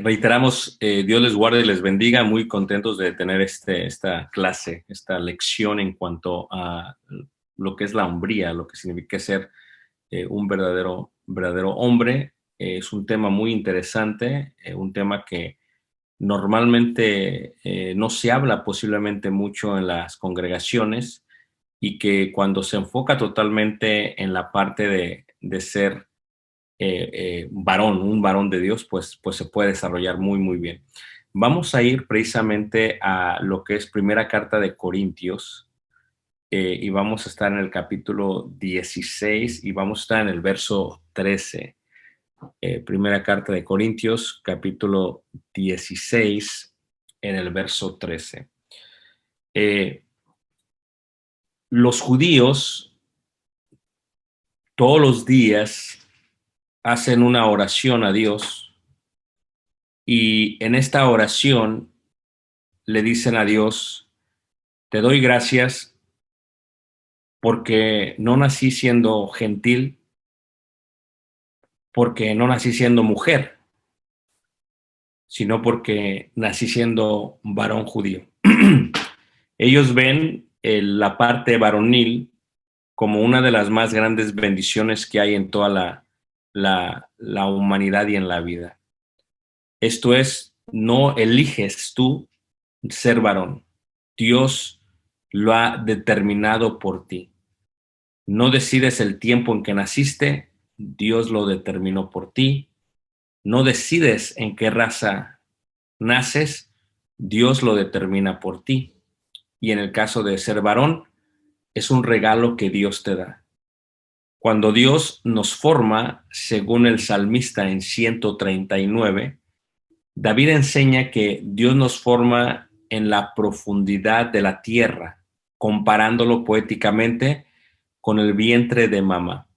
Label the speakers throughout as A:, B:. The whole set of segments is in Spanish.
A: Reiteramos, Dios les guarde y les bendiga, muy contentos de tener esta clase, esta lección en cuanto a lo que es la hombría, lo que significa ser un verdadero hombre. Es un tema muy interesante, un tema que normalmente no se habla posiblemente mucho en las congregaciones y que cuando se enfoca totalmente en la parte de ser un varón de Dios, pues se puede desarrollar muy bien. Vamos a ir precisamente a lo que es primera carta de Corintios y vamos a estar en el capítulo 16 y vamos a estar en el verso 13. Primera carta de Corintios, capítulo 16, en el verso 13. Los judíos todos los días hacen una oración a Dios y en esta oración le dicen a Dios: te doy gracias porque no nací siendo gentil, porque no nací siendo mujer, sino porque nací siendo varón judío. Ellos ven la parte varonil como una de las más grandes bendiciones que hay en toda la humanidad y en la vida. Esto es, no eliges tú ser varón. Dios lo ha determinado por ti. No decides el tiempo en que naciste, Dios lo determinó por ti. No decides en qué raza naces, Dios lo determina por ti. Y en el caso de ser varón, es un regalo que Dios te da. Cuando Dios nos forma, según el salmista en 139, David enseña que Dios nos forma en la profundidad de la tierra, comparándolo poéticamente con el vientre de mamá.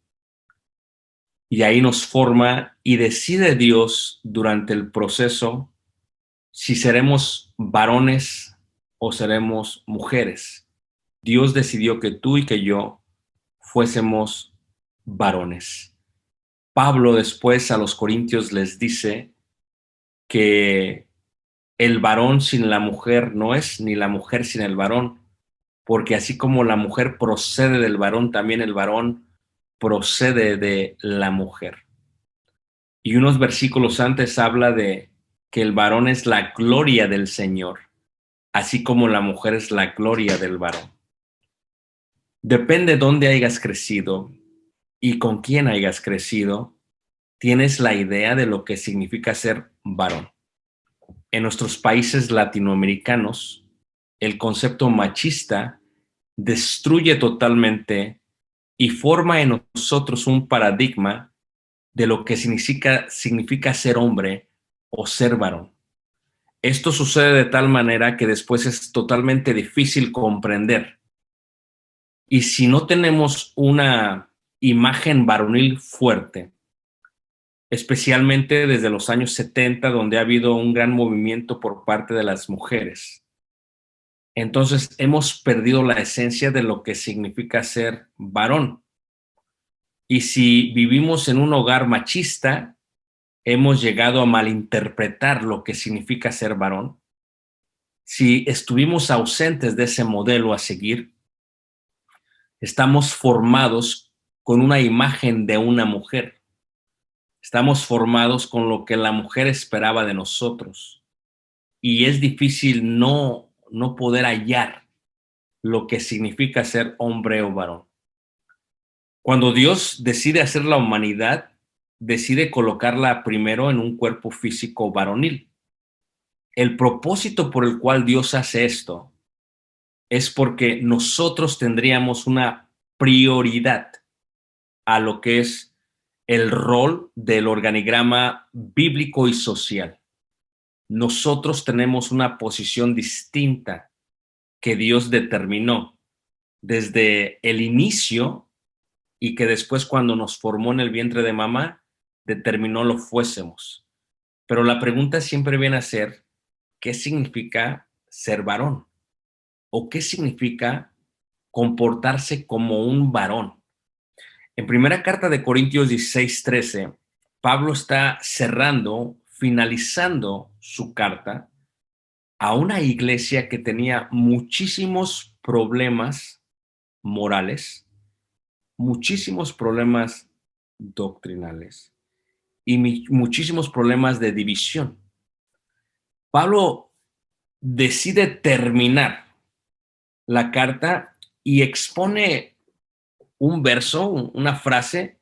A: Y ahí nos forma y decide Dios durante el proceso si seremos varones o seremos mujeres. Dios decidió que tú y que yo fuésemos varones. Pablo después a los Corintios les dice que el varón sin la mujer no es, ni la mujer sin el varón, porque así como la mujer procede del varón, también el varón procede de la mujer. Y unos versículos antes habla de que el varón es la gloria del Señor, así como la mujer es la gloria del varón. Depende de dónde hayas crecido y con quién hayas crecido, tienes la idea de lo que significa ser varón. En nuestros países latinoamericanos, el concepto machista destruye totalmente y forma en nosotros un paradigma de lo que significa ser hombre o ser varón. Esto sucede de tal manera que después es totalmente difícil comprender. Y si no tenemos una imagen varonil fuerte, especialmente desde los años 70, donde ha habido un gran movimiento por parte de las mujeres, entonces hemos perdido la esencia de lo que significa ser varón. Y si vivimos en un hogar machista, hemos llegado a malinterpretar lo que significa ser varón. Si estuvimos ausentes de ese modelo a seguir, estamos formados con una imagen de una mujer. Estamos formados con lo que la mujer esperaba de nosotros. Y es difícil no poder hallar lo que significa ser hombre o varón. Cuando Dios decide hacer la humanidad, decide colocarla primero en un cuerpo físico varonil. El propósito por el cual Dios hace esto es porque nosotros tendríamos una prioridad a lo que es el rol del organigrama bíblico y social. Nosotros tenemos una posición distinta que Dios determinó desde el inicio y que después cuando nos formó en el vientre de mamá, determinó lo fuésemos. Pero la pregunta siempre viene a ser, ¿qué significa ser varón? ¿O qué significa comportarse como un varón? En primera carta de Corintios 16:13, Pablo está cerrando, finalizando su carta a una iglesia que tenía muchísimos problemas morales, muchísimos problemas doctrinales y muchísimos problemas de división. Pablo decide terminar la carta y expone un verso, una frase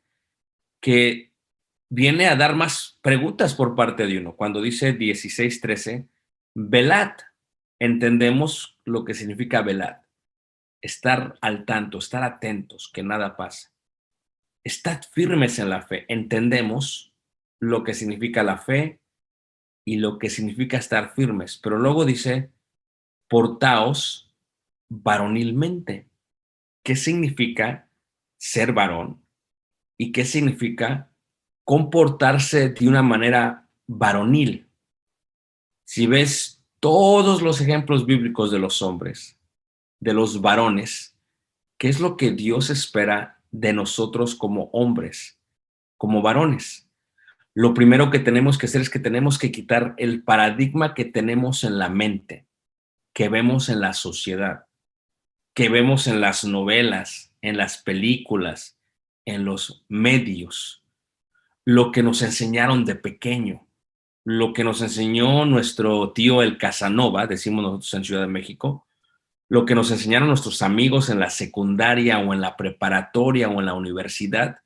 A: que viene a dar más preguntas por parte de uno. Cuando dice 16:13, velad, entendemos lo que significa velad. Estar al tanto, estar atentos, que nada pase. Estad firmes en la fe. Entendemos lo que significa la fe y lo que significa estar firmes. Pero luego dice, portaos varonilmente. ¿Qué significa ser varón? ¿Y qué significa comportarse de una manera varonil? Si ves todos los ejemplos bíblicos de los hombres, de los varones, ¿qué es lo que Dios espera de nosotros como hombres, como varones? Lo primero que tenemos que hacer es que tenemos que quitar el paradigma que tenemos en la mente, que vemos en la sociedad, que vemos en las novelas, en las películas, en los medios, lo que nos enseñaron de pequeño, lo que nos enseñó nuestro tío el Casanova, decimos nosotros en Ciudad de México, lo que nos enseñaron nuestros amigos en la secundaria o en la preparatoria o en la universidad,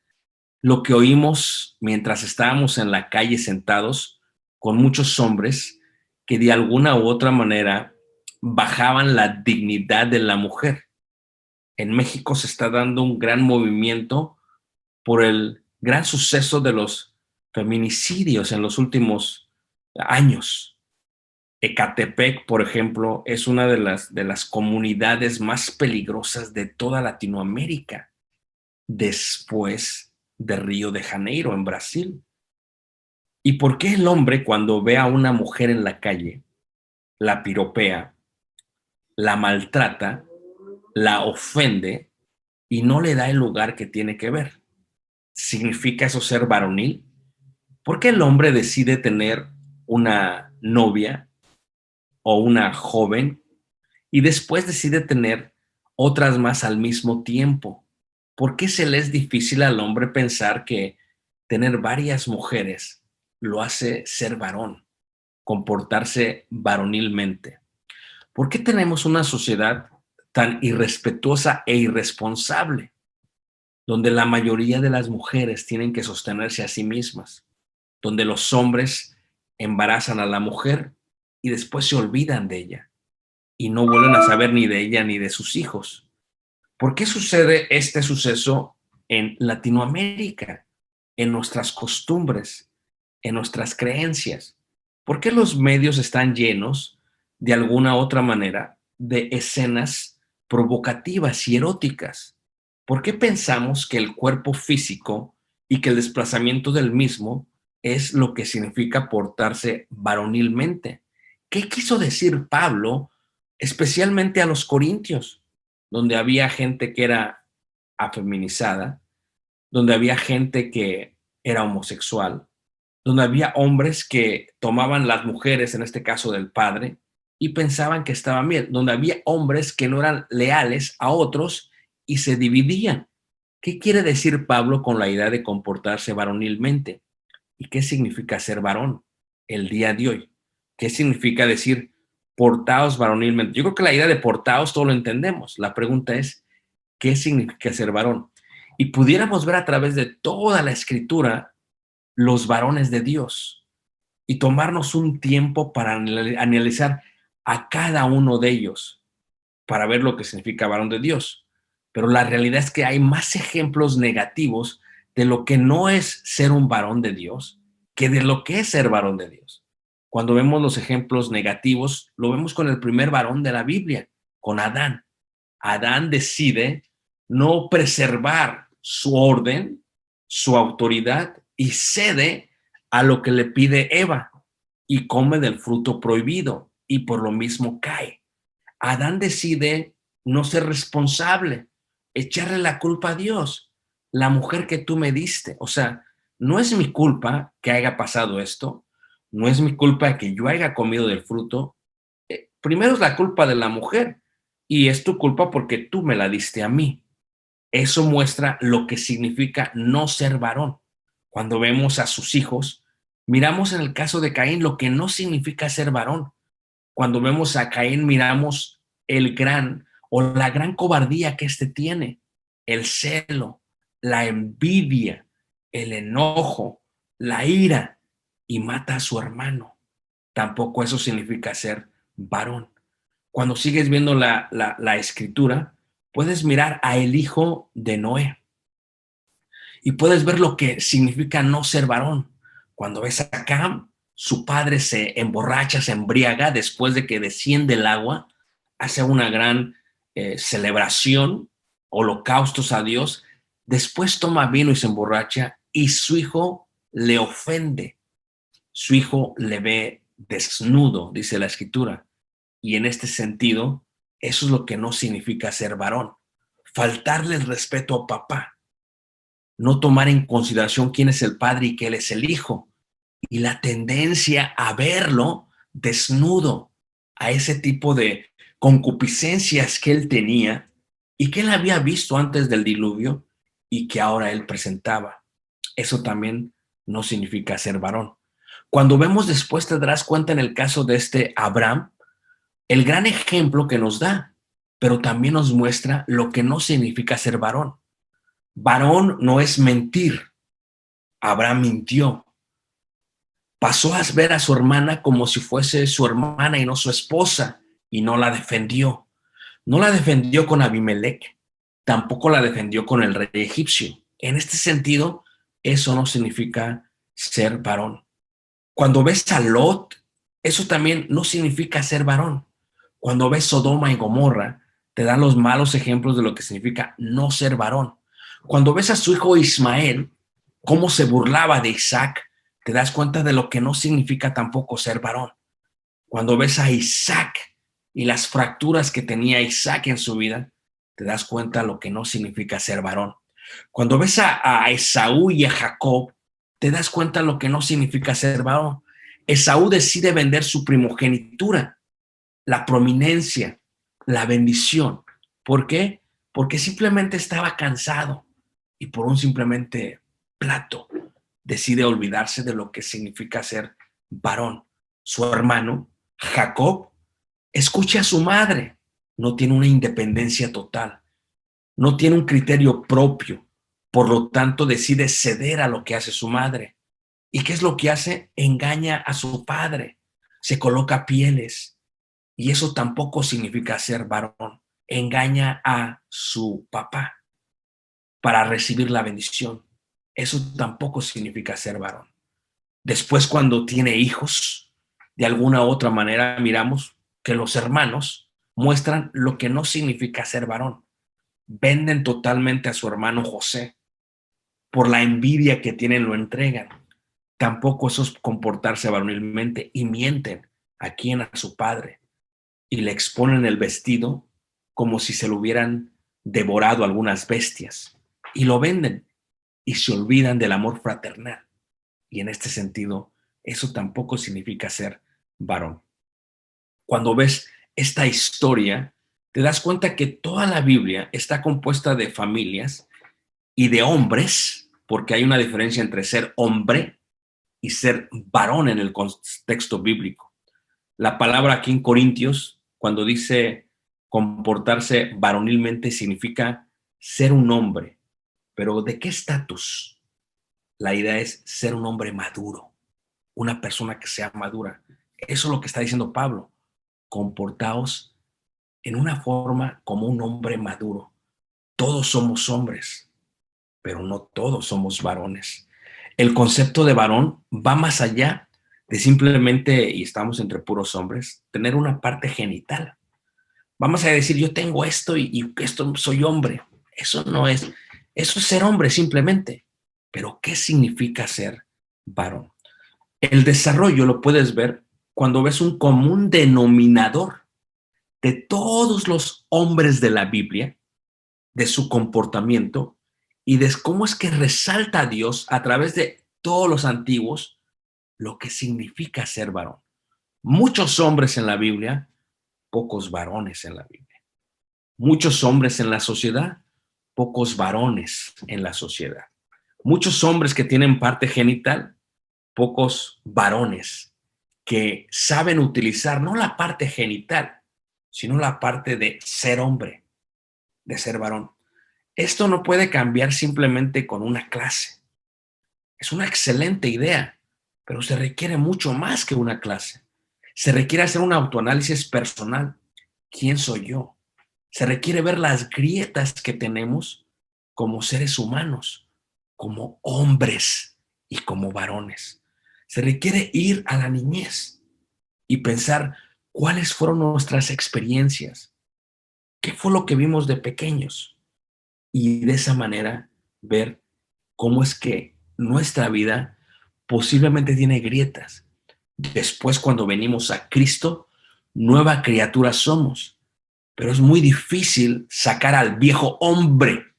A: lo que oímos mientras estábamos en la calle sentados con muchos hombres que de alguna u otra manera bajaban la dignidad de la mujer. En México se está dando un gran movimiento por el gran suceso de los feminicidios en los últimos años. Ecatepec, por ejemplo, es una de las comunidades más peligrosas de toda Latinoamérica, después de Río de Janeiro, en Brasil. ¿Y por qué el hombre cuando ve a una mujer en la calle, la piropea, la maltrata, la ofende y no le da el lugar que tiene que ver? ¿Significa eso ser varonil? ¿Por qué el hombre decide tener una novia o una joven y después decide tener otras más al mismo tiempo? ¿Por qué se le es difícil al hombre pensar que tener varias mujeres lo hace ser varón, comportarse varonilmente? ¿Por qué tenemos una sociedad tan irrespetuosa e irresponsable, donde la mayoría de las mujeres tienen que sostenerse a sí mismas, donde los hombres embarazan a la mujer y después se olvidan de ella y no vuelven a saber ni de ella ni de sus hijos? ¿Por qué sucede este suceso en Latinoamérica, en nuestras costumbres, en nuestras creencias? ¿Por qué los medios están llenos, de alguna u otra manera, de escenas provocativas y eróticas? ¿Por qué pensamos que el cuerpo físico y que el desplazamiento del mismo es lo que significa portarse varonilmente? ¿Qué quiso decir Pablo, especialmente a los corintios, donde había gente que era afeminizada, donde había gente que era homosexual, donde había hombres que tomaban las mujeres, en este caso del padre, y pensaban que estaban bien, donde había hombres que no eran leales a otros y se dividían? ¿Qué quiere decir Pablo con la idea de comportarse varonilmente? ¿Y qué significa ser varón el día de hoy? ¿Qué significa decir portaos varonilmente? Yo creo que la idea de portaos todo lo entendemos. La pregunta es, ¿qué significa ser varón? Y pudiéramos ver a través de toda la escritura los varones de Dios y tomarnos un tiempo para analizar a cada uno de ellos para ver lo que significa varón de Dios. Pero la realidad es que hay más ejemplos negativos de lo que no es ser un varón de Dios que de lo que es ser varón de Dios. Cuando vemos los ejemplos negativos, lo vemos con el primer varón de la Biblia, con Adán. Adán decide no preservar su orden, su autoridad y cede a lo que le pide Eva y come del fruto prohibido y por lo mismo cae. Adán decide no ser responsable, echarle la culpa a Dios, la mujer que tú me diste. O sea, no es mi culpa que haya pasado esto, no es mi culpa que yo haya comido del fruto. Primero es la culpa de la mujer y es tu culpa porque tú me la diste a mí. Eso muestra lo que significa no ser varón. Cuando vemos a sus hijos, miramos en el caso de Caín lo que no significa ser varón. Cuando vemos a Caín, miramos el gran o la gran cobardía que éste tiene, el celo, la envidia, el enojo, la ira, y mata a su hermano. Tampoco eso significa ser varón. Cuando sigues viendo la escritura, puedes mirar a el hijo de Noé y puedes ver lo que significa no ser varón. Cuando ves a Cam, su padre se emborracha, se embriaga después de que desciende el agua, hace una gran celebración, holocaustos a Dios, después toma vino y se emborracha y su hijo le ofende. Su hijo le ve desnudo, dice la escritura. Y en este sentido, eso es lo que no significa ser varón. Faltarle el respeto a papá, no tomar en consideración quién es el padre y que él es el hijo, y la tendencia a verlo desnudo, a ese tipo de concupiscencias que él tenía y que él había visto antes del diluvio y que ahora él presentaba. Eso también no significa ser varón. Cuando vemos después te darás cuenta en el caso de este Abraham, el gran ejemplo que nos da, pero también nos muestra lo que no significa ser varón. Varón no es mentir. Abraham mintió. Pasó a ver a su hermana como si fuese su hermana y no su esposa, y no la defendió. No la defendió con Abimelech, tampoco la defendió con el rey egipcio. En este sentido, eso no significa ser varón. Cuando ves a Lot, eso también no significa ser varón. Cuando ves Sodoma y Gomorra, te dan los malos ejemplos de lo que significa no ser varón. Cuando ves a su hijo Ismael, cómo se burlaba de Isaac, te das cuenta de lo que no significa tampoco ser varón. Cuando ves a Isaac y las fracturas que tenía Isaac en su vida, te das cuenta de lo que no significa ser varón. Cuando ves a Esaú y a Jacob, te das cuenta de lo que no significa ser varón. Esaú decide vender su primogenitura, la prominencia, la bendición. ¿Por qué? Porque simplemente estaba cansado y por un simplemente plato decide olvidarse de lo que significa ser varón. Su hermano, Jacob, escucha a su madre, no tiene una independencia total, no tiene un criterio propio, por lo tanto decide ceder a lo que hace su madre. ¿Y qué es lo que hace? Engaña a su padre, se coloca pieles, y eso tampoco significa ser varón. Engaña a su papá para recibir la bendición. Eso tampoco significa ser varón. Después, cuando tiene hijos, de alguna u otra manera miramos que los hermanos muestran lo que no significa ser varón. Venden totalmente a su hermano José. Por la envidia que tienen lo entregan. Tampoco eso es comportarse varonilmente y mienten a quien, a su padre, y le exponen el vestido como si se lo hubieran devorado algunas bestias y lo venden y se olvidan del amor fraternal. Y en este sentido, eso tampoco significa ser varón. Cuando ves esta historia, te das cuenta que toda la Biblia está compuesta de familias y de hombres, porque hay una diferencia entre ser hombre y ser varón en el contexto bíblico. La palabra aquí en Corintios, cuando dice comportarse varonilmente, significa ser un hombre. Pero ¿de qué estatus? La idea es ser un hombre maduro, una persona que sea madura. Eso es lo que está diciendo Pablo. Comportaos en una forma como un hombre maduro. Todos somos hombres, pero no todos somos varones. El concepto de varón va más allá de simplemente, y estamos entre puros hombres, tener una parte genital. Vamos a decir, yo tengo esto y esto soy hombre. Eso no es, eso es ser hombre simplemente. Pero ¿qué significa ser varón? El desarrollo lo puedes ver cuando ves un común denominador de todos los hombres de la Biblia, de su comportamiento y de cómo es que resalta a Dios a través de todos los antiguos lo que significa ser varón. Muchos hombres en la Biblia, pocos varones en la Biblia. Muchos hombres en la sociedad, pocos varones en la sociedad. Muchos hombres que tienen parte genital, pocos varones que saben utilizar no la parte genital, sino la parte de ser hombre, de ser varón. Esto no puede cambiar simplemente con una clase. Es una excelente idea, pero se requiere mucho más que una clase. Se requiere hacer un autoanálisis personal. ¿Quién soy yo? Se requiere ver las grietas que tenemos como seres humanos, como hombres y como varones. Se requiere ir a la niñez y pensar cuáles fueron nuestras experiencias, qué fue lo que vimos de pequeños y de esa manera ver cómo es que nuestra vida posiblemente tiene grietas. Después, cuando venimos a Cristo, nueva criatura somos, pero es muy difícil sacar al viejo hombre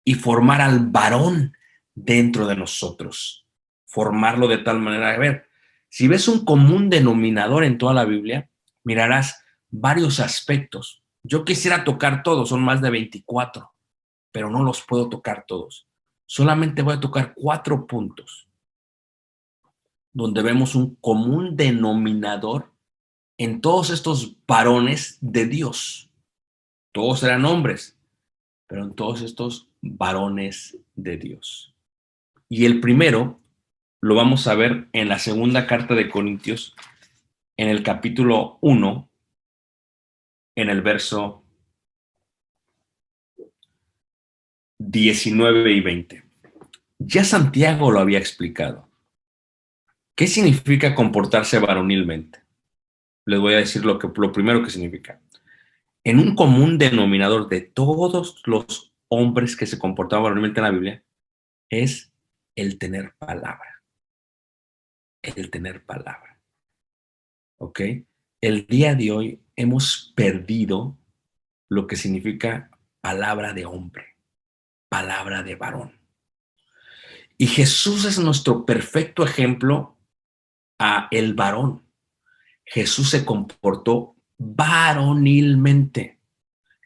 A: y formar al varón dentro de nosotros. Formarlo de tal manera, a ver, si ves un común denominador en toda la Biblia, mirarás varios aspectos. Yo quisiera tocar todos, son más de 24, pero no los puedo tocar todos. Solamente voy a tocar 4 puntos donde vemos un común denominador en todos estos varones de Dios. Todos eran hombres, pero en todos estos varones de Dios. Y el primero lo vamos a ver en la segunda carta de Corintios, en el capítulo 1, en el verso 19 y 20. Ya Santiago lo había explicado. ¿Qué significa comportarse varonilmente? Les voy a decir lo primero que significa. En un común denominador de todos los hombres que se comportaban varonilmente en la Biblia es el tener palabra. El tener palabra. ¿Ok? El día de hoy hemos perdido lo que significa palabra de hombre, palabra de varón. Y Jesús es nuestro perfecto ejemplo a el varón. Jesús se comportó varonilmente.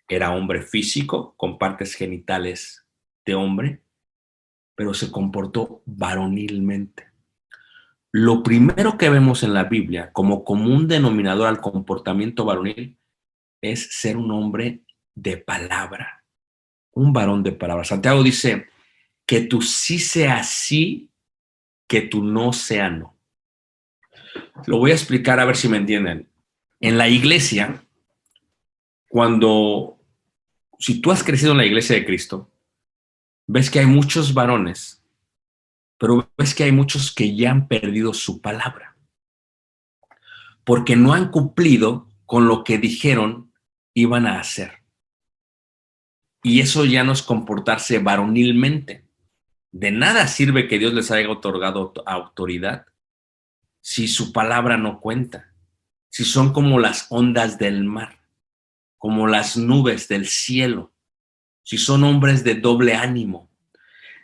A: Era hombre físico, con partes genitales de hombre, pero se comportó varonilmente. Lo primero que vemos en la Biblia como común denominador al comportamiento varonil es ser un hombre de palabra, un varón de palabra. Santiago dice que tu sí sea sí, que tu no sea no. Lo voy a explicar a ver si me entienden. En la iglesia, si tú has crecido en la iglesia de Cristo, ves que hay muchos varones, pero ves que hay muchos que ya han perdido su palabra, porque no han cumplido con lo que dijeron iban a hacer. Y eso ya no es comportarse varonilmente. De nada sirve que Dios les haya otorgado autoridad si su palabra no cuenta, si son como las ondas del mar, como las nubes del cielo, si son hombres de doble ánimo.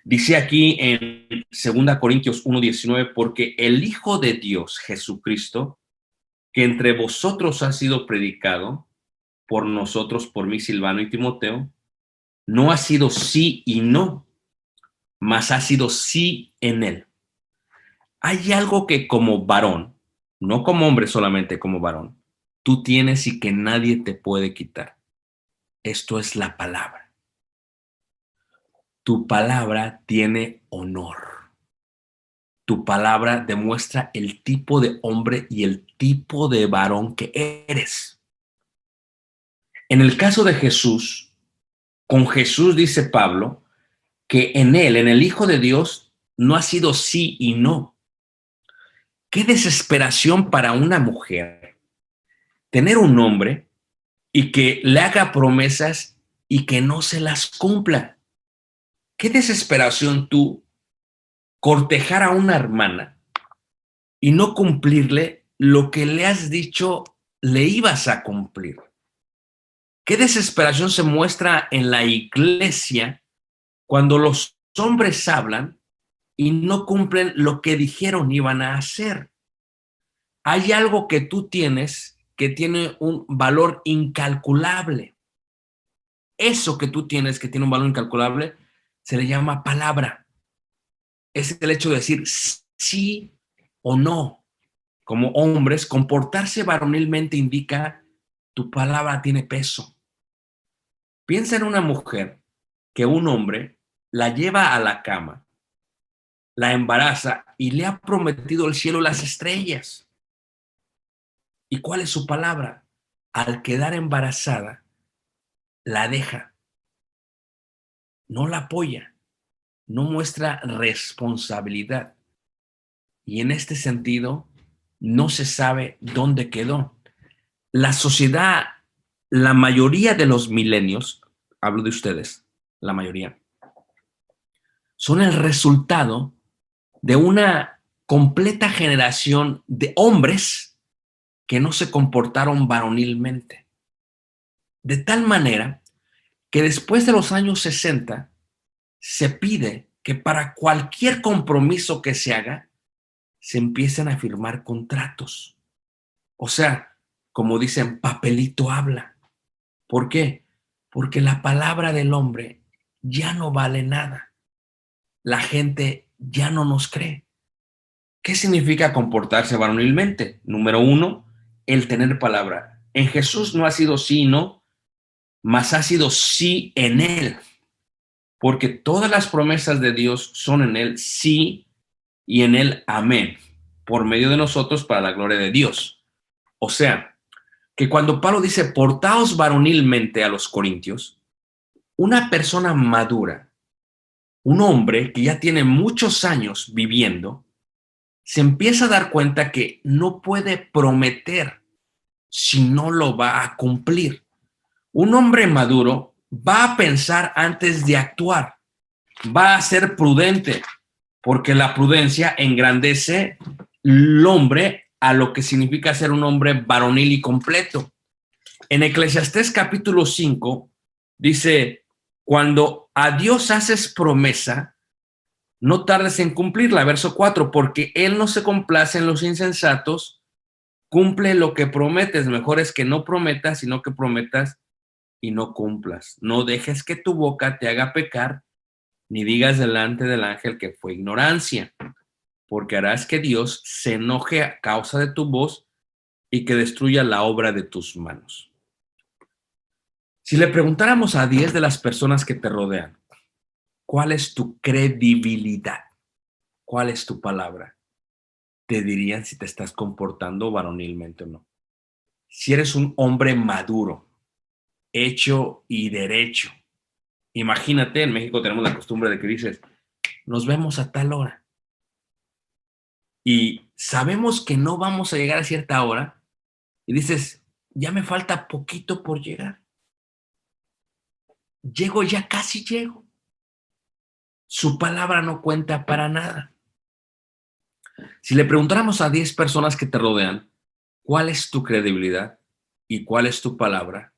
A: Dice aquí en 2 Corintios 1:19, porque el Hijo de Dios, Jesucristo, que entre vosotros ha sido predicado por nosotros, por mí, Silvano y Timoteo, no ha sido sí y no, mas ha sido sí en él. Hay algo que como varón, no como hombre solamente, como varón, tú tienes y que nadie te puede quitar. Esto es la palabra. Tu palabra tiene honor. tu palabra demuestra el tipo de hombre y el tipo de varón que eres. En el caso de Jesús, con Jesús dice Pablo que en él, en el Hijo de Dios, no ha sido sí y no. Qué desesperación para una mujer tener un hombre y que le haga promesas y que no se las cumpla. Qué desesperación tú cortejar a una hermana y no cumplirle lo que le has dicho le ibas a cumplir. Qué desesperación se muestra en la iglesia cuando los hombres hablan y no cumplen lo que dijeron iban a hacer. Hay algo que tú tienes que tiene un valor incalculable. Eso que tú tienes que tiene un valor incalculable se le llama palabra. Es el hecho de decir sí o no. Como hombres, comportarse varonilmente indica tu palabra tiene peso. Piensa en una mujer que un hombre la lleva a la cama, la embaraza y le ha prometido el cielo y las estrellas. ¿Y cuál es su palabra? Al quedar embarazada, la deja, no la apoya, no muestra responsabilidad. Y en este sentido, no se sabe dónde quedó. La sociedad, la mayoría de los milenios, hablo de ustedes, la mayoría, son el resultado de una completa generación de hombres que no se comportaron varonilmente. De tal manera que después de los años 60 se pide que para cualquier compromiso que se haga, se empiecen a firmar contratos. O sea, como dicen, papelito habla. ¿Por qué? Porque la palabra del hombre ya no vale nada. La gente ya no nos cree. ¿Qué significa comportarse varonilmente? Número uno, el tener palabra. En Jesús no ha sido sí y no, mas ha sido sí en él. Porque todas las promesas de Dios son en él sí y en él amén. Por medio de nosotros para la gloria de Dios. O sea, que cuando Pablo dice portaos varonilmente a los corintios, una persona madura, un hombre que ya tiene muchos años viviendo, se empieza a dar cuenta que no puede prometer si no lo va a cumplir. Un hombre maduro va a pensar antes de actuar, va a ser prudente, porque la prudencia engrandece el hombre a lo que significa ser un hombre varonil y completo. En Eclesiastés capítulo 5 dice, cuando a Dios haces promesa, no tardes en cumplirla. Verso 4, porque Él no se complace en los insensatos, cumple lo que prometes. Mejor es que no prometas, sino que prometas y no cumplas. No dejes que tu boca te haga pecar, ni digas delante del ángel que fue ignorancia, porque harás que Dios se enoje a causa de tu voz y que destruya la obra de tus manos. Si le preguntáramos a 10 de las personas que te rodean, ¿cuál es tu credibilidad? ¿Cuál es tu palabra? Te dirían si te estás comportando varonilmente o no. Si eres un hombre maduro, hecho y derecho. Imagínate, en México tenemos la costumbre de que dices, nos vemos a tal hora. Y sabemos que no vamos a llegar a cierta hora y dices, ya me falta poquito por llegar. Llego, ya casi llego. Su palabra no cuenta para nada. Si le preguntáramos a 10 personas que te rodean, ¿cuál es tu credibilidad y cuál es tu palabra?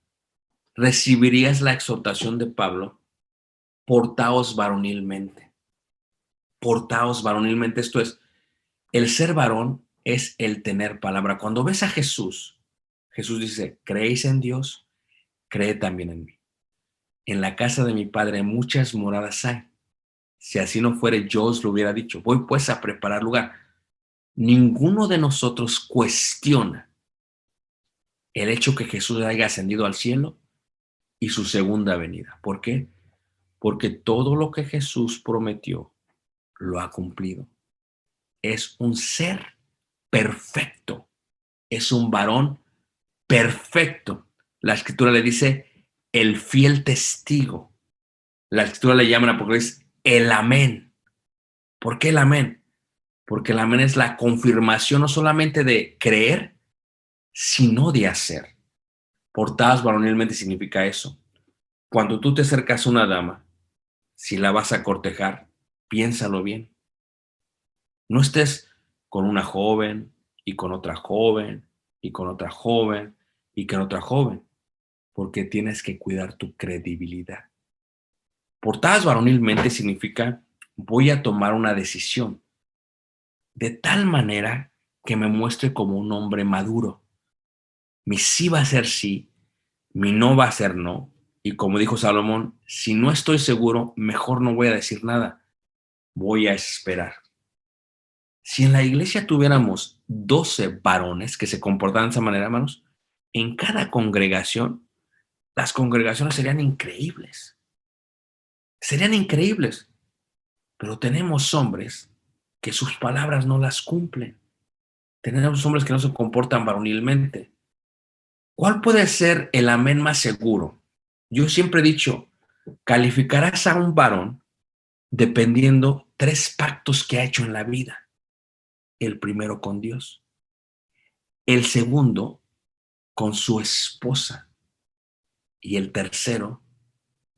A: Recibirías la exhortación de Pablo, portaos varonilmente. Portaos varonilmente, esto es, el ser varón es el tener palabra. Cuando ves a Jesús, Jesús dice, ¿creéis en Dios? Cree también en mí. En la casa de mi Padre muchas moradas hay. Si así no fuere, yo os lo hubiera dicho. Voy pues a preparar lugar. Ninguno de nosotros cuestiona el hecho que Jesús haya ascendido al cielo y su segunda venida. ¿Por qué? Porque todo lo que Jesús prometió lo ha cumplido. es un ser perfecto, es un varón perfecto. La escritura le dice el fiel testigo. La escritura le llama en Apocalipsis el amén. ¿Por qué el amén? Porque el amén es la confirmación no solamente de creer, sino de hacer. Portadas varonilmente significa eso. Cuando tú te acercas a una dama, si la vas a cortejar, piénsalo bien. No estés con una joven y con otra joven y con otra joven y con otra joven, porque tienes que cuidar tu credibilidad. Portadas varonilmente significa voy a tomar una decisión de tal manera que me muestre como un hombre maduro. Mi sí va a ser sí, mi no va a ser no. Y como dijo Salomón, si no estoy seguro, mejor no voy a decir nada. Voy a esperar. Si en la iglesia tuviéramos 12 varones que se comportaran de esa manera, hermanos, en cada congregación, las congregaciones serían increíbles. Serían increíbles. Pero tenemos hombres que sus palabras no las cumplen. Tenemos hombres que no se comportan varonilmente. ¿Cuál puede ser el amén más seguro? Yo siempre he dicho, calificarás a un varón dependiendo 3 pactos que ha hecho en la vida. El primero con Dios, el segundo con su esposa y el tercero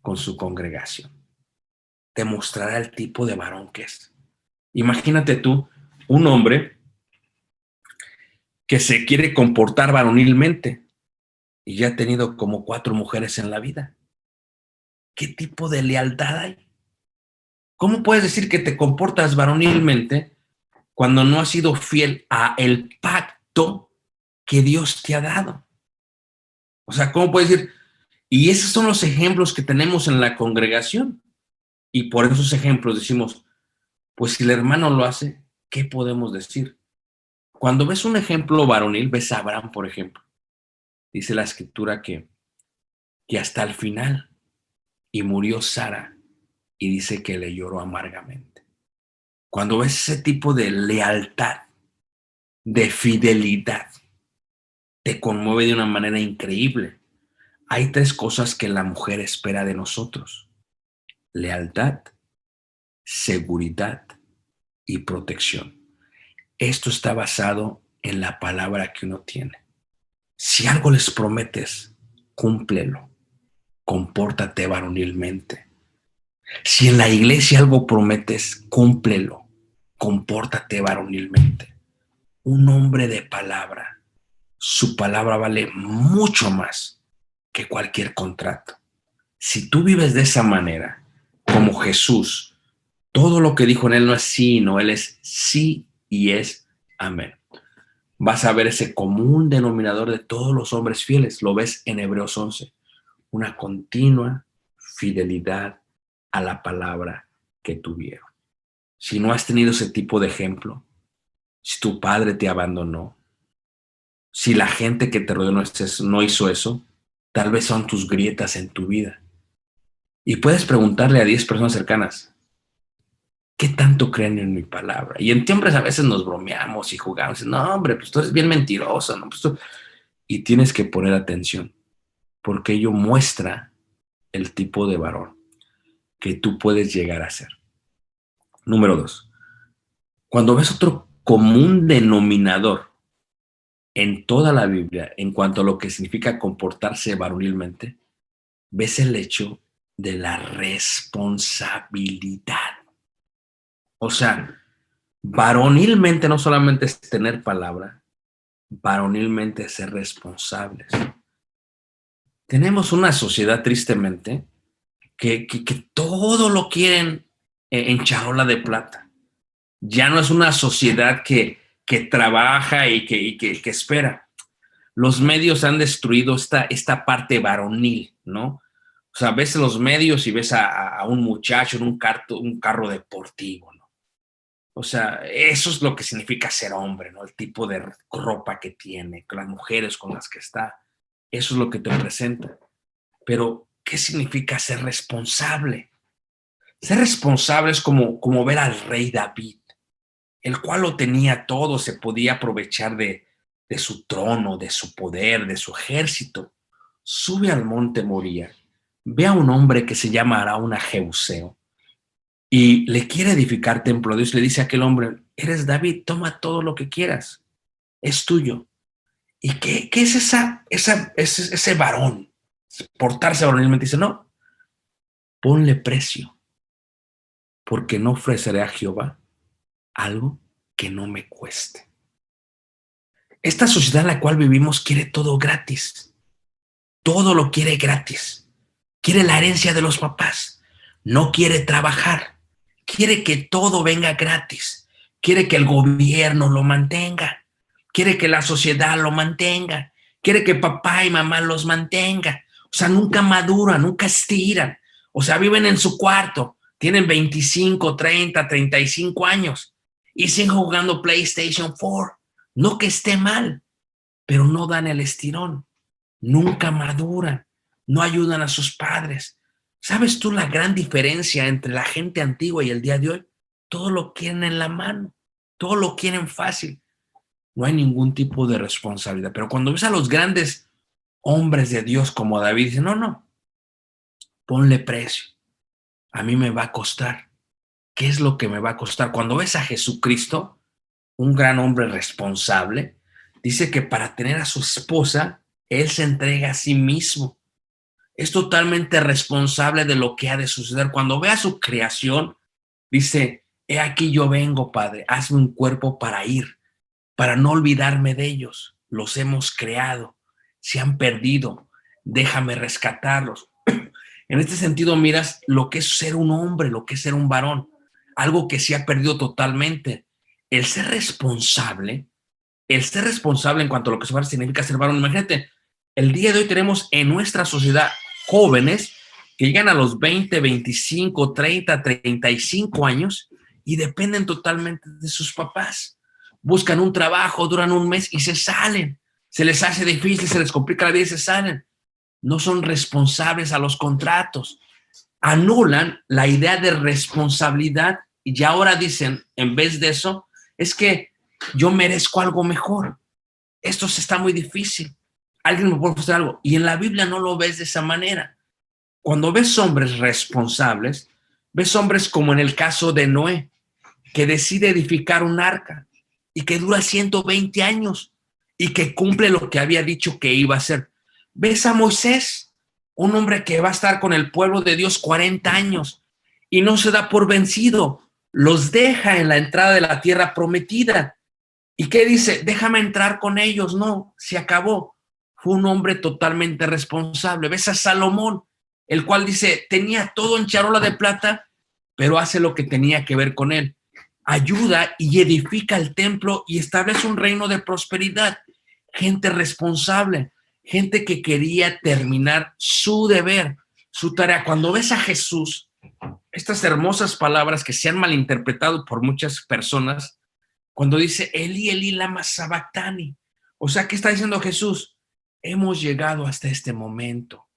A: con su congregación. Te mostrará el tipo de varón que es. Imagínate tú, un hombre que se quiere comportar varonilmente y ya ha tenido como 4 mujeres en la vida. ¿Qué tipo de lealtad hay? ¿Cómo puedes decir que te comportas varonilmente cuando no has sido fiel a el pacto que Dios te ha dado? O sea, ¿cómo puedes decir? Y esos son los ejemplos que tenemos en la congregación. Y por esos ejemplos decimos, pues si el hermano lo hace, ¿qué podemos decir? Cuando ves un ejemplo varonil, ves a Abraham, por ejemplo. Dice la escritura que hasta el final, y murió Sara, y dice que le lloró amargamente. Cuando ves ese tipo de lealtad, de fidelidad, te conmueve de una manera increíble. Hay 3 cosas que la mujer espera de nosotros: lealtad, seguridad y protección. Esto está basado en la palabra que uno tiene. Si algo les prometes, cúmplelo. Compórtate varonilmente. Si en la iglesia algo prometes, cúmplelo. Compórtate varonilmente. Un hombre de palabra, su palabra vale mucho más que cualquier contrato. Si tú vives de esa manera, como Jesús, todo lo que dijo en él no es sí, no, él es sí y es amén. Vas a ver ese común denominador de todos los hombres fieles. Lo ves en Hebreos 11. Una continua fidelidad a la palabra que tuvieron. Si no has tenido ese tipo de ejemplo, si tu padre te abandonó, si la gente que te rodeó no hizo eso, tal vez son tus grietas en tu vida. Y puedes preguntarle a 10 personas cercanas, ¿qué tanto creen en mi palabra? Y en tiempos a veces nos bromeamos y jugamos. No, hombre, pues tú eres bien mentiroso, ¿no? Pues tú... Y tienes que poner atención, porque ello muestra el tipo de varón que tú puedes llegar a ser. Número 2. Cuando ves otro común denominador en toda la Biblia en cuanto a lo que significa comportarse varonilmente, ves el hecho de la responsabilidad. O sea, varonilmente no solamente es tener palabra, varonilmente es ser responsables. Tenemos una sociedad, tristemente, que todo lo quieren en charola de plata. Ya no es una sociedad que trabaja y que espera. Los medios han destruido esta parte varonil, ¿no? O sea, ves los medios y ves a un muchacho en un carro deportivo, ¿no? O sea, eso es lo que significa ser hombre, ¿no? El tipo de ropa que tiene, las mujeres con las que está. Eso es lo que te presenta. Pero, ¿qué significa ser responsable? Ser responsable es como ver al rey David. el cual lo tenía todo, se podía aprovechar de su trono, de su poder, de su ejército, sube al monte Moría, ve a un hombre que se llama Araún Jebuseo y le quiere edificar templo. Dios le dice a aquel hombre, eres David, toma todo lo que quieras, es tuyo. ¿Y qué es ese varón? Portarse varonilmente. Dice, no, ponle precio, porque no ofreceré a Jehová algo que no me cueste. Esta sociedad en la cual vivimos quiere todo gratis. Todo lo quiere gratis. Quiere la herencia de los papás. No quiere trabajar. Quiere que todo venga gratis. Quiere que el gobierno lo mantenga. Quiere que la sociedad lo mantenga. Quiere que papá y mamá los mantenga. O sea, nunca maduran, nunca estiran. O sea, viven en su cuarto. Tienen 25, 30, 35 años y siguen jugando PlayStation 4. No que esté mal, pero no dan el estirón. Nunca maduran, no ayudan a sus padres. ¿Sabes tú la gran diferencia entre la gente antigua y el día de hoy? Todo lo quieren en la mano, todo lo quieren fácil. No hay ningún tipo de responsabilidad. Pero cuando ves a los grandes hombres de Dios como David, dice, no, no, ponle precio. A mí me va a costar. ¿Qué es lo que me va a costar? Cuando ves a Jesucristo, un gran hombre responsable, dice que para tener a su esposa, él se entrega a sí mismo. Es totalmente responsable de lo que ha de suceder. Cuando ve a su creación, dice, he aquí yo vengo, Padre, hazme un cuerpo para ir, para no olvidarme de ellos. Los hemos creado, se han perdido, déjame rescatarlos. En este sentido, miras lo que es ser un hombre, lo que es ser un varón, algo que se ha perdido totalmente. El ser responsable, en cuanto a lo que significa ser varón. Imagínate, el día de hoy tenemos en nuestra sociedad jóvenes que llegan a los 20, 25, 30, 35 años y dependen totalmente de sus papás. Buscan un trabajo, duran un mes y se salen. Se les hace difícil, se les complica la vida y se salen. No son responsables a los contratos. Anulan la idea de responsabilidad y ya ahora dicen, en vez de eso, es que yo merezco algo mejor. Esto está muy difícil. Alguien me puede ofrecer algo. Y en la Biblia no lo ves de esa manera. Cuando ves hombres responsables, ves hombres como en el caso de Noé, que decide edificar un arca y que dura 120 años y que cumple lo que había dicho que iba a hacer. Ves a Moisés, un hombre que va a estar con el pueblo de Dios 40 años y no se da por vencido. Los deja en la entrada de la tierra prometida. ¿Y qué dice? Déjame entrar con ellos. No, se acabó. Fue un hombre totalmente responsable. Ves a Salomón, el cual dice, tenía todo en charola de plata, pero hace lo que tenía que ver con él. Ayuda y edifica el templo y establece un reino de prosperidad. Gente responsable, gente que quería terminar su deber, su tarea. Cuando ves a Jesús, estas hermosas palabras que se han malinterpretado por muchas personas, cuando dice Eli, Eli, lama sabactani. O sea, ¿qué está diciendo Jesús? Hemos llegado hasta este momento.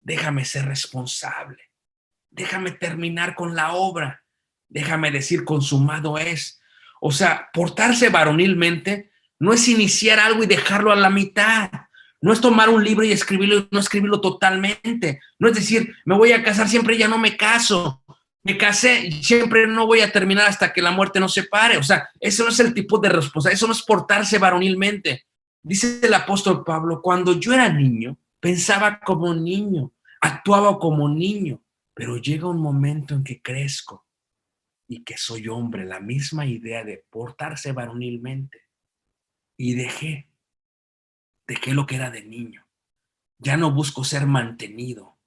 A: Déjame ser responsable. Déjame terminar con la obra. Déjame decir, consumado es. O sea, portarse varonilmente no es iniciar algo y dejarlo a la mitad. No es tomar un libro y escribirlo y no escribirlo totalmente. No es decir, me voy a casar, siempre ya no me caso. Me casé y siempre no voy a terminar hasta que la muerte nos separe. O sea, eso no es el tipo de responsabilidad, eso no es portarse varonilmente. Dice el apóstol Pablo, cuando yo era niño, pensaba como niño, actuaba como niño, pero llega un momento en que crezco y que soy hombre, la misma idea de portarse varonilmente. Y dejé lo que era de niño. Ya no busco ser mantenido,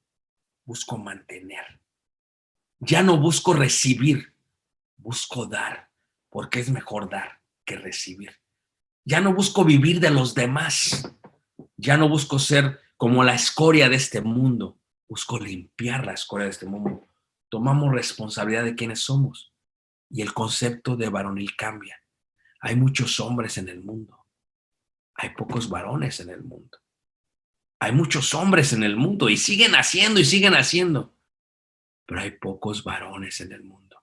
A: busco mantener. Ya no busco recibir, busco dar, porque es mejor dar que recibir. Ya no busco vivir de los demás. Ya no busco ser como la escoria de este mundo. Busco limpiar la escoria de este mundo. Tomamos responsabilidad de quiénes somos y el concepto de varonil cambia. Hay muchos hombres en el mundo. Hay pocos varones en el mundo. Hay muchos hombres en el mundo y siguen haciendo y siguen haciendo. Pero hay pocos varones en el mundo.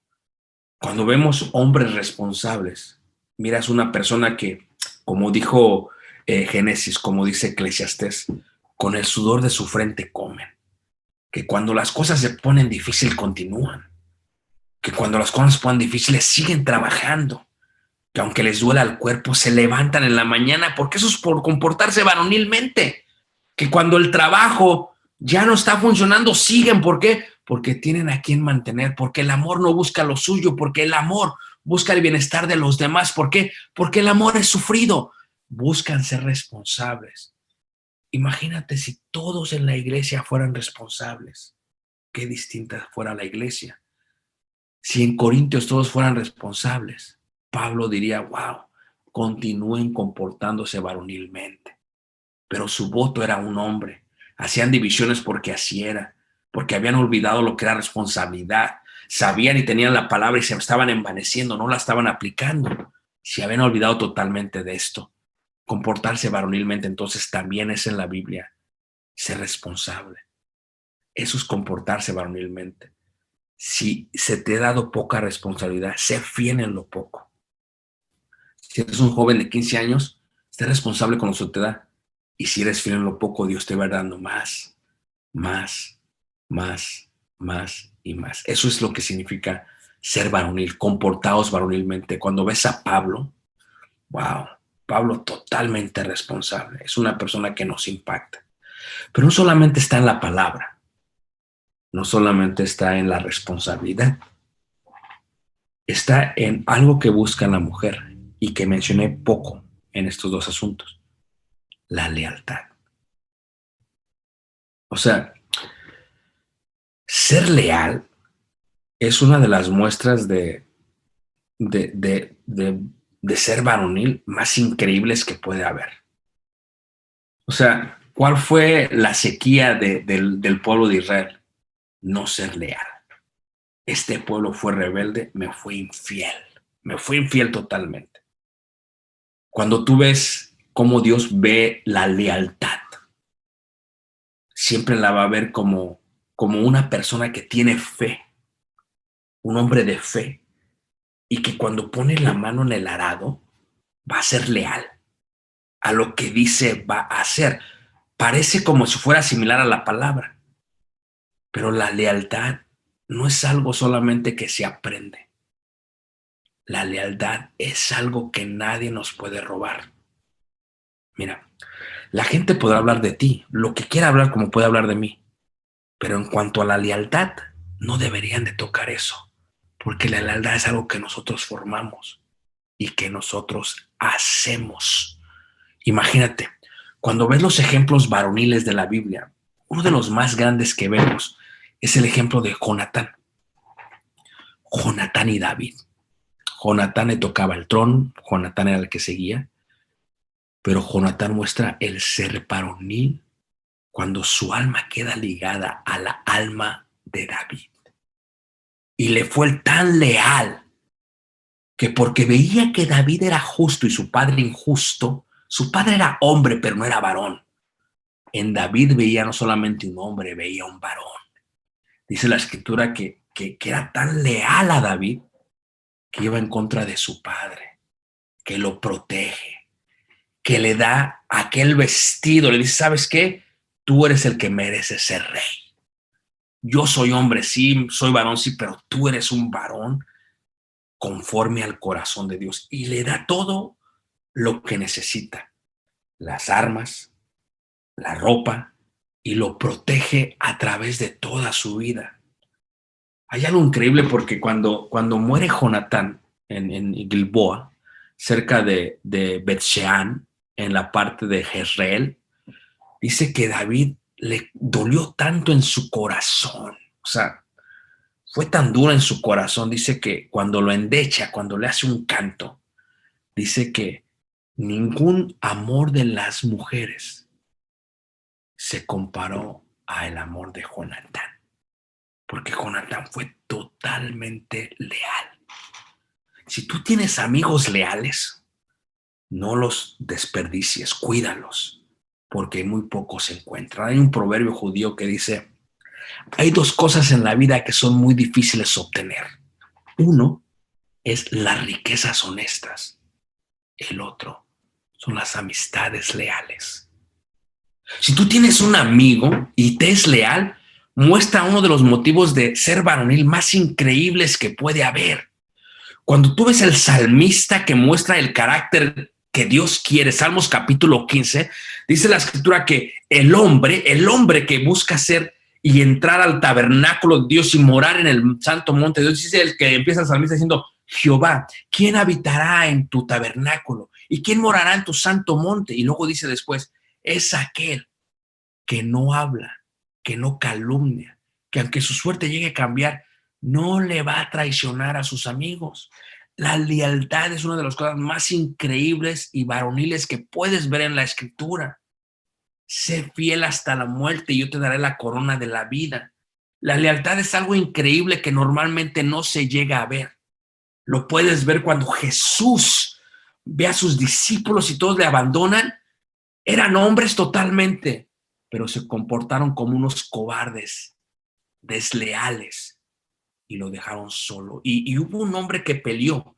A: Cuando vemos hombres responsables, miras una persona que, como dijo Génesis, como dice Eclesiastés, con el sudor de su frente comen, que cuando las cosas se ponen difíciles continúan, que cuando las cosas se ponen difíciles siguen trabajando, que aunque les duela el cuerpo se levantan en la mañana, porque eso es por comportarse varonilmente, que cuando el trabajo ya no está funcionando siguen. ¿Por qué? Porque tienen a quien mantener, porque el amor no busca lo suyo, porque el amor busca el bienestar de los demás. ¿Por qué? Porque el amor es sufrido. Buscan ser responsables. Imagínate si todos en la iglesia fueran responsables. Qué distinta fuera la iglesia. Si en Corintios todos fueran responsables, Pablo diría, wow, continúen comportándose varonilmente. Pero su voto era un hombre. Hacían divisiones porque así era, porque habían olvidado lo que era responsabilidad. Sabían y tenían la palabra y se estaban envaneciendo, no la estaban aplicando. Se habían olvidado totalmente de esto. Comportarse varonilmente entonces también es en la Biblia ser responsable. Eso es comportarse varonilmente. Si se te ha dado poca responsabilidad, sé fiel en lo poco. Si eres un joven de 15 años, sé responsable con lo que te da. Y si eres fiel en lo poco, Dios te va dando más, más, más, más y más. Eso es lo que significa ser varonil, comportados varonilmente. Cuando ves a Pablo, wow, Pablo totalmente responsable. Es una persona que nos impacta. Pero no solamente está en la palabra, no solamente está en la responsabilidad, está en algo que busca la mujer y que mencioné poco en estos dos asuntos, la lealtad. O sea, ser leal es una de las muestras de, de, de, de ser varonil más increíbles que puede haber. O sea, ¿cuál fue la sequía del pueblo de Israel? No ser leal. Este pueblo fue rebelde, me fue infiel totalmente. Cuando tú ves cómo Dios ve la lealtad, siempre la va a ver como una persona que tiene fe, un hombre de fe, y que cuando pone la mano en el arado, va a ser leal a lo que dice va a hacer. Parece como si fuera similar a la palabra, pero la lealtad no es algo solamente que se aprende. La lealtad es algo que nadie nos puede robar. Mira, la gente podrá hablar de ti, lo que quiera hablar como puede hablar de mí, pero en cuanto a la lealtad, no deberían de tocar eso, porque la lealtad es algo que nosotros formamos y que nosotros hacemos. Imagínate, cuando ves los ejemplos varoniles de la Biblia, uno de los más grandes que vemos es el ejemplo de Jonatán. Jonatán y David. Jonatán le tocaba el trono, Jonatán era el que seguía, pero Jonatán muestra el ser varonil cuando su alma queda ligada a la alma de David. Y le fue tan leal que porque veía que David era justo y su padre injusto, su padre era hombre pero no era varón. En David veía no solamente un hombre, veía un varón. Dice la escritura que era tan leal a David que iba en contra de su padre, que lo protege, que le da aquel vestido, le dice, ¿sabes qué? Tú eres el que merece ser rey. Yo soy hombre, sí, soy varón, sí, pero tú eres un varón conforme al corazón de Dios. Y le da todo lo que necesita, las armas, la ropa, y lo protege a través de toda su vida. Hay algo increíble porque cuando muere Jonatán en Gilboa, cerca de Bet-Shean, en la parte de Jezreel, dice que David le dolió tanto en su corazón, o sea, fue tan duro en su corazón, dice que cuando lo endecha, cuando le hace un canto, dice que ningún amor de las mujeres se comparó al amor de Jonatán, porque Jonatán fue totalmente leal. Si tú tienes amigos leales, no los desperdicies, cuídalos, porque muy pocos se encuentran. Hay un proverbio judío que dice, hay dos cosas en la vida que son muy difíciles de obtener. Uno es las riquezas honestas. El otro son las amistades leales. Si tú tienes un amigo y te es leal, muestra uno de los motivos de ser varonil más increíbles que puede haber. Cuando tú ves el salmista que muestra el carácter que Dios quiere, Salmos capítulo 15, dice la escritura que el hombre que busca ser y entrar al tabernáculo de Dios y morar en el santo monte de Dios, dice el que empieza el salmista diciendo, Jehová, ¿quién habitará en tu tabernáculo? ¿Y quién morará en tu santo monte? Y luego dice después, es aquel que no habla, que no calumnia, que aunque su suerte llegue a cambiar, no le va a traicionar a sus amigos. La lealtad es una de las cosas más increíbles y varoniles que puedes ver en la Escritura. Sé fiel hasta la muerte y yo te daré la corona de la vida. La lealtad es algo increíble que normalmente no se llega a ver. Lo puedes ver cuando Jesús ve a sus discípulos y todos le abandonan. Eran hombres totalmente, pero se comportaron como unos cobardes, desleales, y lo dejaron solo. Y hubo un hombre que peleó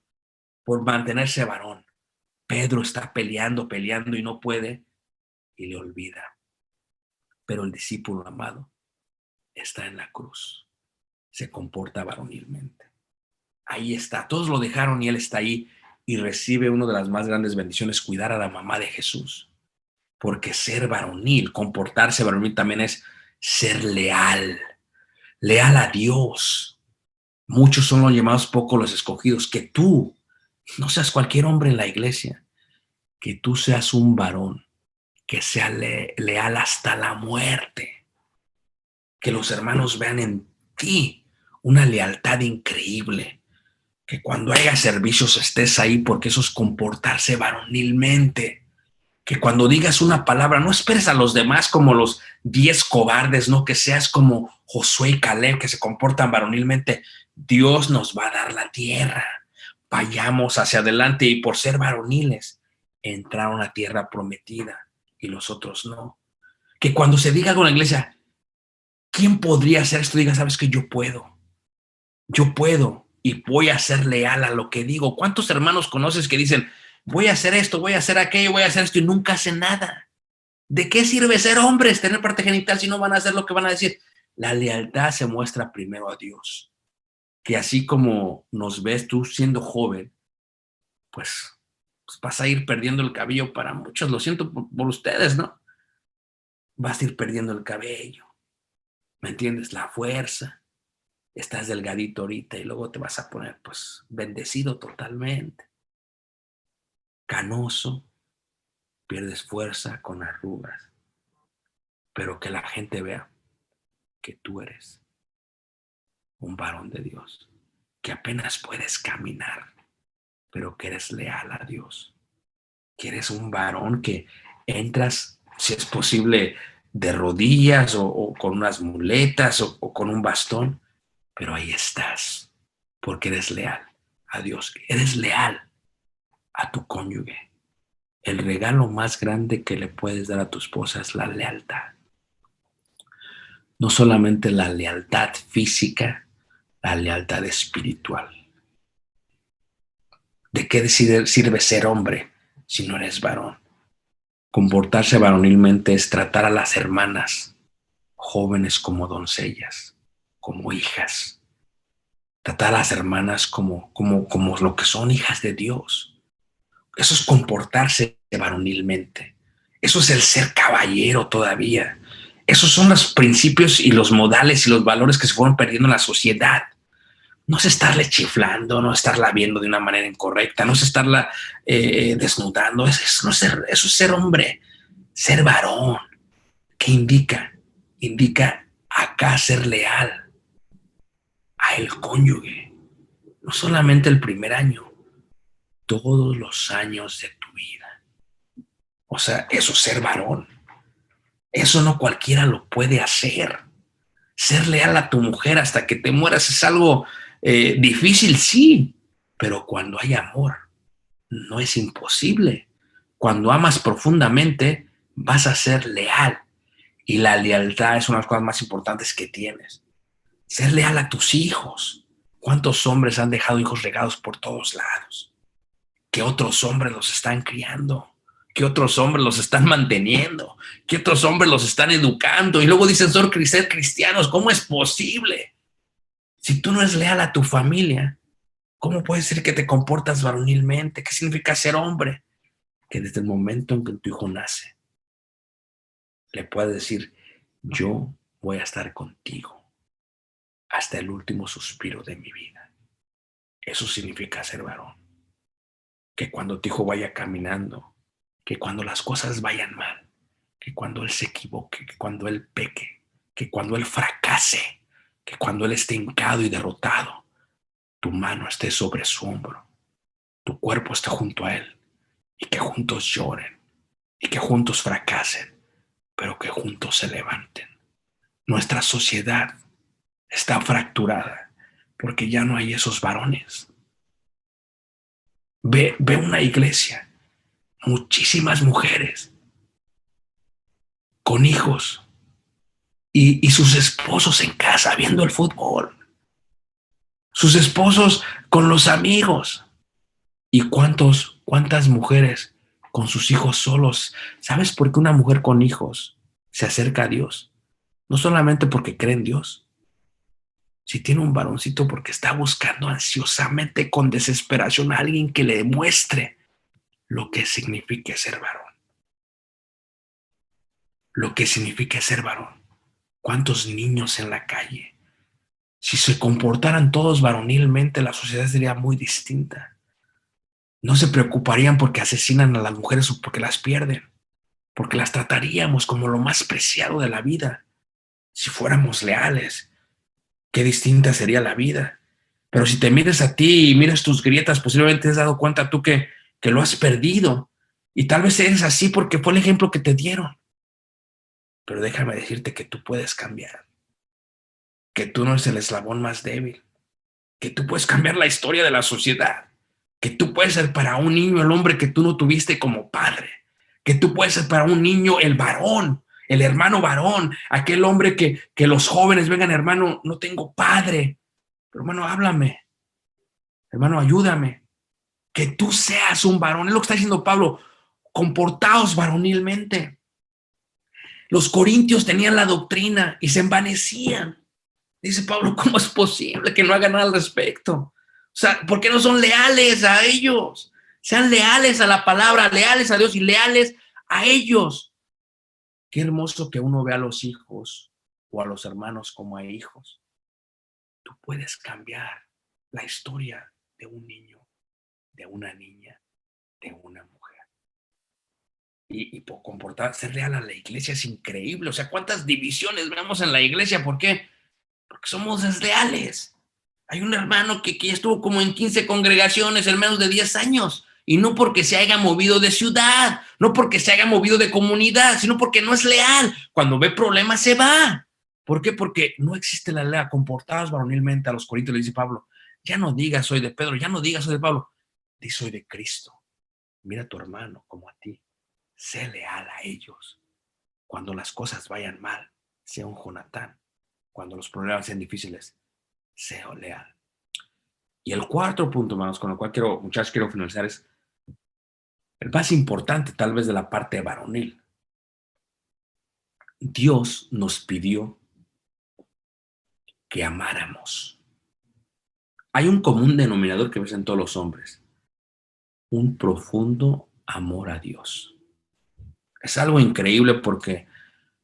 A: por mantenerse varón. Pedro está peleando y no puede y le olvida. Pero el discípulo amado está en la cruz. Se comporta varonilmente. Ahí está. Todos lo dejaron y él está ahí y recibe una de las más grandes bendiciones, cuidar a la mamá de Jesús. Porque ser varonil, comportarse varonil también es ser leal. Leal a Dios. Muchos son los llamados, pocos los escogidos. Que tú no seas cualquier hombre en la iglesia, que tú seas un varón, que sea leal hasta la muerte. Que los hermanos vean en ti una lealtad increíble. Que cuando haya servicios estés ahí, porque eso es comportarse varonilmente. Que cuando digas una palabra no esperes a los demás como los 10 cobardes, no, que seas como Josué y Caleb, que se comportan varonilmente. Dios nos va a dar la tierra. Vayamos hacia adelante y por ser varoniles, entraron a la tierra prometida y los otros no. Que cuando se diga algo en la iglesia, ¿quién podría hacer esto? Diga, sabes que yo puedo y voy a ser leal a lo que digo. ¿Cuántos hermanos conoces que dicen, voy a hacer esto, voy a hacer aquello, voy a hacer esto y nunca hacen nada? ¿De qué sirve ser hombres, tener parte genital si no van a hacer lo que van a decir? La lealtad se muestra primero a Dios. Que así como nos ves tú siendo joven, pues vas a ir perdiendo el cabello para muchos. Lo siento por ustedes, ¿no? Vas a ir perdiendo el cabello. ¿Me entiendes? La fuerza. Estás delgadito ahorita y luego te vas a poner, pues, bendecido totalmente. Canoso. Pierdes fuerza con arrugas. Pero que la gente vea que tú eres un varón de Dios. Que apenas puedes caminar, pero que eres leal a Dios. Que eres un varón que entras, si es posible, de rodillas o con unas muletas o con un bastón, pero ahí estás, porque eres leal a Dios, eres leal a tu cónyuge. El regalo más grande que le puedes dar a tu esposa es la lealtad. No solamente la lealtad física, la lealtad espiritual. ¿De qué sirve ser hombre si no eres varón? Comportarse varonilmente es tratar a las hermanas jóvenes como doncellas, como hijas. Tratar a las hermanas como lo que son, hijas de Dios. Eso es comportarse varonilmente. Eso es el ser caballero todavía. Esos son los principios y los modales y los valores que se fueron perdiendo en la sociedad. No es estarle chiflando, no es estarla viendo de una manera incorrecta, no es estarla desnudando. Eso es ser hombre, ser varón. ¿Qué indica? Indica acá ser leal a el cónyuge. No solamente el primer año, todos los años de tu vida. O sea, eso es ser varón. Eso no cualquiera lo puede hacer. Ser leal a tu mujer hasta que te mueras es algo difícil, sí, pero cuando hay amor, no es imposible. Cuando amas profundamente, vas a ser leal. Y la lealtad es una de las cosas más importantes que tienes. Ser leal a tus hijos. ¿Cuántos hombres han dejado hijos regados por todos lados? ¿Qué otros hombres los están criando? ¿Qué otros hombres los están manteniendo? ¿Qué otros hombres los están educando? Y luego dicen, son cristianos. ¿Cómo es posible? Si tú no eres leal a tu familia, ¿cómo puede ser que te comportas varonilmente? ¿Qué significa ser hombre? Que desde el momento en que tu hijo nace, le puedes decir, yo voy a estar contigo hasta el último suspiro de mi vida. Eso significa ser varón. Que cuando tu hijo vaya caminando, que cuando las cosas vayan mal, que cuando él se equivoque, que cuando él peque, que cuando él fracase, que cuando él esté hincado y derrotado, tu mano esté sobre su hombro, tu cuerpo esté junto a él, y que juntos lloren, y que juntos fracasen, pero que juntos se levanten. Nuestra sociedad está fracturada porque ya no hay esos varones. Ve una iglesia, muchísimas mujeres con hijos y sus esposos en casa viendo el fútbol, sus esposos con los amigos. ¿Y cuántas mujeres con sus hijos solos? ¿Sabes por qué una mujer con hijos se acerca a Dios? No solamente porque cree en Dios. Si tiene un varoncito, porque está buscando ansiosamente, con desesperación, a alguien que le demuestre lo que significa ser varón. Lo que significa ser varón. ¿Cuántos niños en la calle? Si se comportaran todos varonilmente, la sociedad sería muy distinta. No se preocuparían porque asesinan a las mujeres o porque las pierden, porque las trataríamos como lo más preciado de la vida. Si fuéramos leales, qué distinta sería la vida. Pero si te miras a ti y miras tus grietas, posiblemente te has dado cuenta tú que lo has perdido. Y tal vez eres así porque fue el ejemplo que te dieron. Pero déjame decirte que tú puedes cambiar, que tú no eres el eslabón más débil, que tú puedes cambiar la historia de la sociedad, que tú puedes ser para un niño el hombre que tú no tuviste como padre, que tú puedes ser para un niño el varón, el hermano varón, aquel hombre que los jóvenes vengan, hermano, no tengo padre, pero hermano, háblame, hermano, ayúdame, que tú seas un varón, es lo que está diciendo Pablo, comportaos varonilmente. Los corintios tenían la doctrina y se envanecían. Dice Pablo, ¿cómo es posible que no hagan nada al respecto? O sea, ¿por qué no son leales a ellos? Sean leales a la palabra, leales a Dios y leales a ellos. Qué hermoso que uno vea a los hijos o a los hermanos como a hijos. Tú puedes cambiar la historia de un niño, de una niña, de una mujer. Y por comportar, ser leal a la iglesia es increíble. O sea, ¿cuántas divisiones vemos en la iglesia? ¿Por qué? Porque somos desleales. Hay un hermano que ya estuvo como en 15 congregaciones en menos de 10 años. Y no porque se haya movido de ciudad, no porque se haya movido de comunidad, sino porque no es leal. Cuando ve problemas se va. ¿Por qué? Porque no existe la ley. Comportados varonilmente. A los corintios le dice Pablo, ya no digas soy de Pedro, ya no digas soy de Pablo, di soy de Cristo. Mira a tu hermano como a ti. Sé leal a ellos. Cuando las cosas vayan mal, sea un Jonatán. Cuando los problemas sean difíciles, sea leal. Y el cuarto punto, hermanos, con el cual muchachos, quiero finalizar, es el más importante tal vez de la parte varonil. Dios nos pidió que amáramos. Hay un común denominador que ves en todos los hombres, un profundo amor a Dios. Es algo increíble porque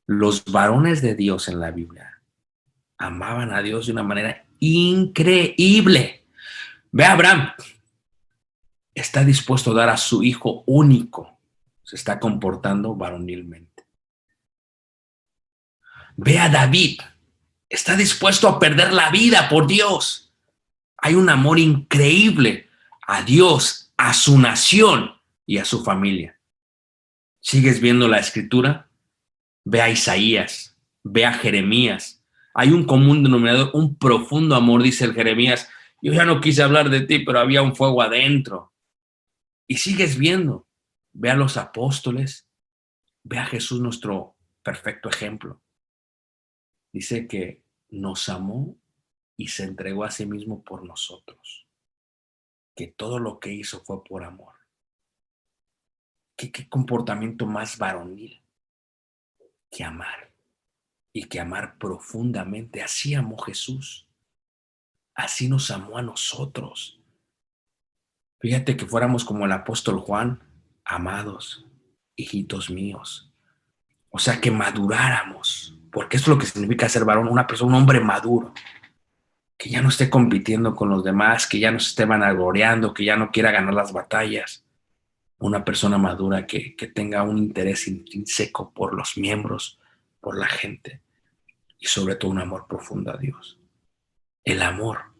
A: los varones de Dios en la Biblia amaban a Dios de una manera increíble. Ve a Abraham, está dispuesto a dar a su hijo único, se está comportando varonilmente. Ve a David, está dispuesto a perder la vida por Dios. Hay un amor increíble a Dios, a su nación y a su familia. ¿Sigues viendo la escritura? Ve a Isaías, ve a Jeremías. Hay un común denominador, un profundo amor, dice el Jeremías. Yo ya no quise hablar de ti, pero había un fuego adentro. Y sigues viendo, ve a los apóstoles, ve a Jesús, nuestro perfecto ejemplo. Dice que nos amó y se entregó a sí mismo por nosotros, que todo lo que hizo fue por amor. ¿Qué comportamiento más varonil que amar? Y que amar profundamente. Así amó Jesús. Así nos amó a nosotros. Fíjate que fuéramos como el apóstol Juan, amados, hijitos míos. O sea, que maduráramos, porque esto es lo que significa ser varón, una persona, un hombre maduro, que ya no esté compitiendo con los demás, que ya no se esté vanagloriando, que ya no quiera ganar las batallas. Una persona madura que tenga un interés intrínseco por los miembros, por la gente y sobre todo un amor profundo a Dios. El amor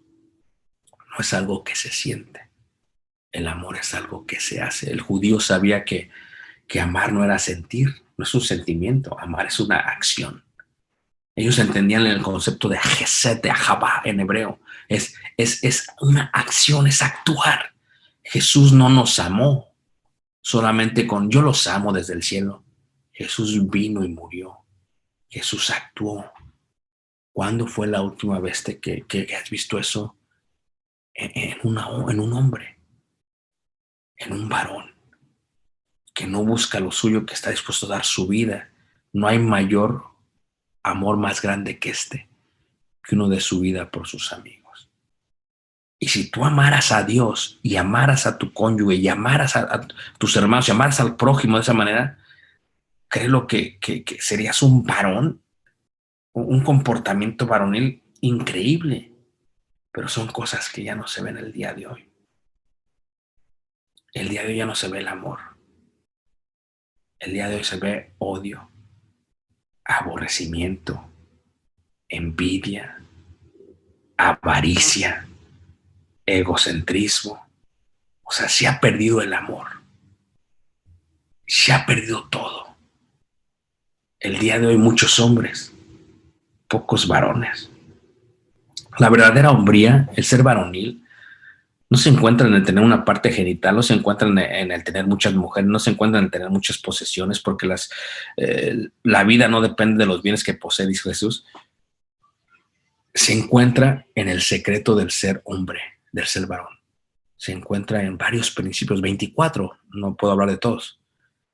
A: no es algo que se siente, el amor es algo que se hace. El judío sabía que amar no era sentir, no es un sentimiento, amar es una acción. Ellos entendían el concepto de Gesed, de Ahabá en hebreo. Es una acción, es actuar. Jesús no nos amó solamente con yo los amo desde el cielo. Jesús vino y murió. Jesús actuó. ¿Cuándo fue la última vez que has visto eso en un hombre, en un varón, que no busca lo suyo, que está dispuesto a dar su vida? No hay mayor amor más grande que uno dé su vida por sus amigos. Y si tú amaras a Dios y amaras a tu cónyuge y amaras a tus hermanos y amaras al prójimo de esa manera, créelo que serías un varón, un comportamiento varonil increíble. Pero son cosas que ya no se ven el día de hoy. El día de hoy ya no se ve el amor. El día de hoy se ve odio, aborrecimiento, envidia, avaricia, egocentrismo. O sea, se ha perdido el amor. Se ha perdido todo. El día de hoy muchos hombres, pocos varones. La verdadera hombría, el ser varonil, no se encuentra en el tener una parte genital, no se encuentra en el tener muchas mujeres, no se encuentra en el tener muchas posesiones, porque la vida no depende de los bienes que posee, dice Jesús. Se encuentra en el secreto del ser hombre, del ser varón. Se encuentra en varios principios, 24, no puedo hablar de todos.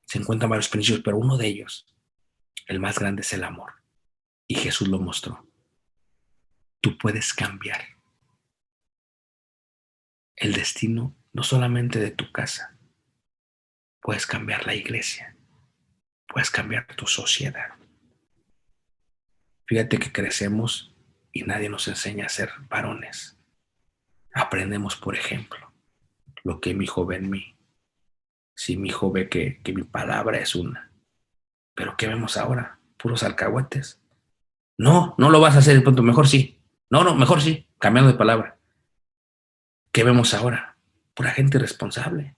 A: Se encuentran varios principios, pero uno de ellos, el más grande, es el amor. Y Jesús lo mostró. Tú puedes cambiar el destino no solamente de tu casa, puedes cambiar la iglesia, puedes cambiar tu sociedad. Fíjate que crecemos y nadie nos enseña a ser varones. Aprendemos, por ejemplo, lo que mi hijo ve en mí. Si mi hijo ve que mi palabra es una. Pero ¿qué vemos ahora? Puros alcahuetes. No, no lo vas a hacer, de pronto, mejor sí. No, no, mejor sí, cambiando de palabra. ¿Qué vemos ahora? Pura gente irresponsable.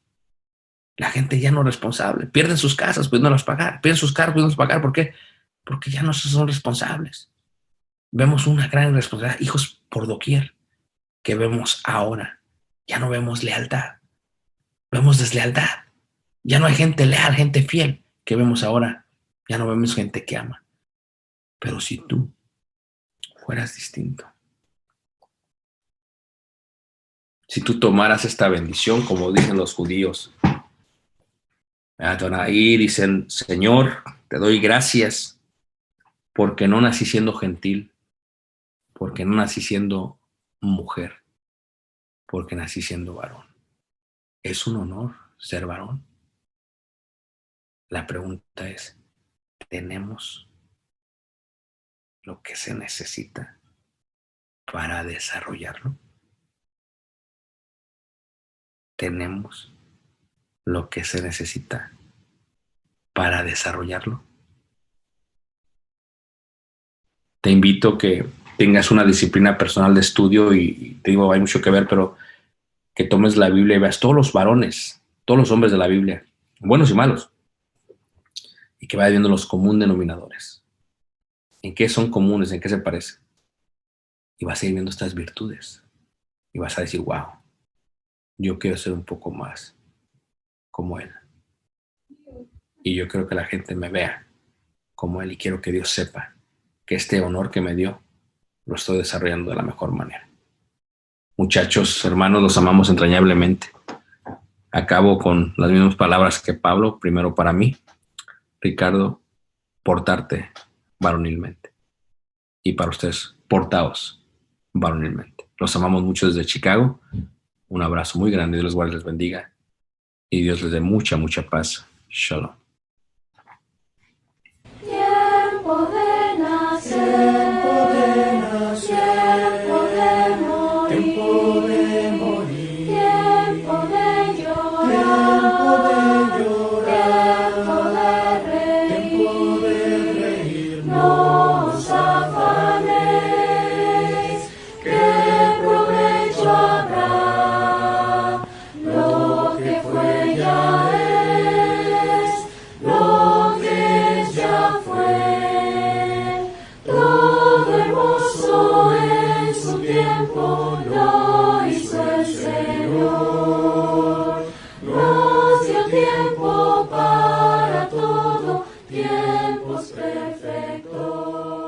A: La gente ya no responsable. Pierden sus casas pudiéndolas pagar. Pierden sus carros pudiéndolas pagar. ¿Por qué? Porque ya no son responsables. Vemos una gran irresponsabilidad. Hijos por doquier. Que vemos ahora. Ya no vemos lealtad. Vemos deslealtad. Ya no hay gente leal, gente fiel. Que vemos ahora. Ya no vemos gente que ama. Pero si tú fueras distinto, si tú tomaras esta bendición, como dicen los judíos, ahí dicen: Señor, te doy gracias porque no nací siendo gentil, porque no nací siendo mujer, porque nací siendo varón. Es un honor ser varón. La pregunta es, ¿tenemos lo que se necesita para desarrollarlo? ¿Tenemos lo que se necesita para desarrollarlo? Te invito a que tengas una disciplina personal de estudio y te digo, hay mucho que ver, pero que tomes la Biblia y veas todos los varones, todos los hombres de la Biblia, buenos y malos, y que vayas viendo los comunes denominadores. ¿En qué son comunes? ¿En qué se parecen? Y vas a ir viendo estas virtudes y vas a decir, wow, yo quiero ser un poco más como él. Y yo quiero que la gente me vea como él y quiero que Dios sepa que este honor que me dio lo estoy desarrollando de la mejor manera. Muchachos, hermanos, los amamos entrañablemente. Acabo con las mismas palabras que Pablo. Primero para mí, Ricardo, portarte varonilmente. Y para ustedes, portaos varonilmente. Los amamos mucho desde Chicago. Un abrazo muy grande. Dios les guarde, les bendiga. Y Dios les dé mucha, mucha paz. Shalom.
B: Tiempo de nacer, tiempo de morir, tiempo de llorar, tiempo de reír, no os afanéis, ¿qué provecho habrá? Lo que fue ya es, lo que es ya fue. Todo hermoso en su tiempo lo hizo el Señor. Nos dio tiempo para todo, tiempos perfectos.